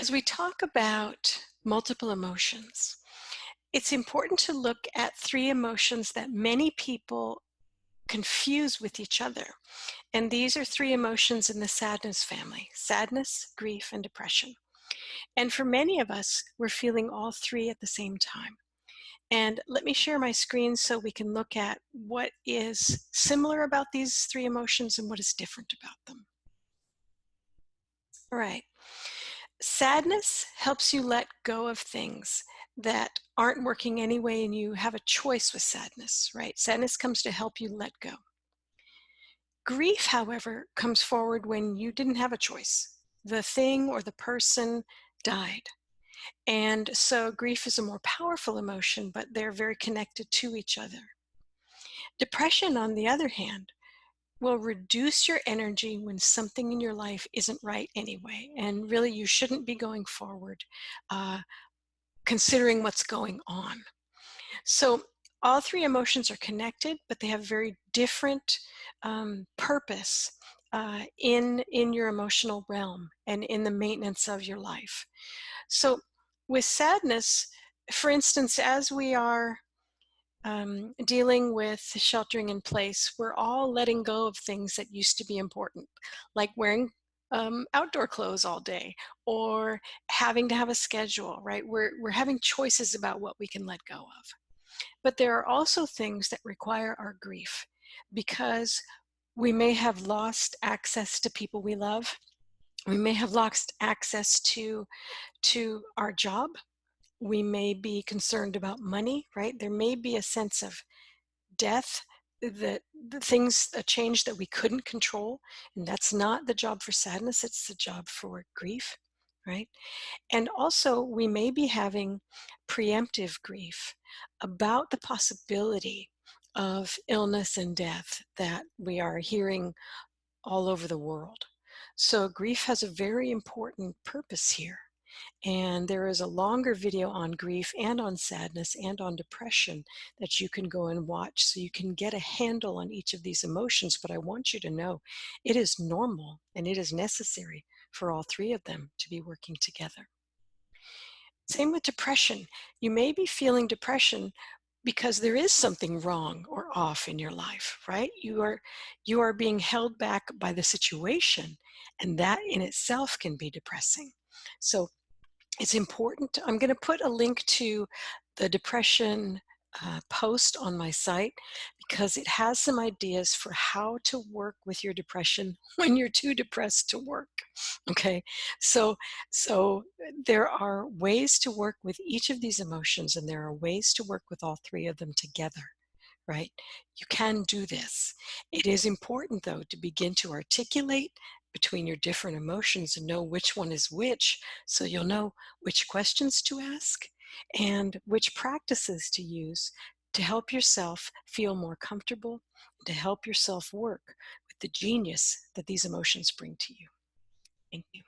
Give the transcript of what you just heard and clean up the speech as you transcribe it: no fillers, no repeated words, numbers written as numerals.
As we talk about multiple emotions, it's important to look at three emotions that many people confuse with each other. And these are three emotions in the sadness family: sadness, grief, and depression. And for many of us, we're feeling all three at the same time. And let me share my screen so we can look at what is similar about these three emotions and what is different about them. All right. Sadness helps you let go of things that aren't working anyway, and you have a choice with sadness, right? Sadness comes to help you let go. Grief, however, comes forward when you didn't have a choice. The thing or the person died. And so grief is a more powerful emotion, but they're very connected to each other. Depression, on the other hand, will reduce your energy when something in your life isn't right anyway. And really, you shouldn't be going forward uh, considering what's going on. So all three emotions are connected, but they have very different purpose in your emotional realm and in the maintenance of your life. So with sadness, for instance, as we are dealing with sheltering in place, we're all letting go of things that used to be important, like wearing outdoor clothes all day or having to have a schedule, right? We're having choices about what we can let go of. But there are also things that require our grief because we may have lost access to people we love. We may have lost access to our job. We may be concerned about money, right? There may be a sense of death, that the things, a change that we couldn't control, and that's not the job for sadness, it's the job for grief, right? And also we may be having preemptive grief about the possibility of illness and death that we are hearing all over the world. So grief has a very important purpose here. And there is a longer video on grief and on sadness and on depression that you can go and watch so you can get a handle on each of these emotions. But I want you to know it is normal and it is necessary for all three of them to be working together. Same with depression. You may be feeling depression because there is something wrong or off in your life, right? You are being held back by the situation, and that in itself can be depressing. So it's important. I'm going to put a link to the depression post on my site because it has some ideas for how to work with your depression when you're too depressed to work. Okay, so there are ways to work with each of these emotions, and there are ways to work with all three of them together. Right? You can do this. It is important, though, to begin to articulate between your different emotions and know which one is which, so you'll know which questions to ask and which practices to use to help yourself feel more comfortable, to help yourself work with the genius that these emotions bring to you. Thank you.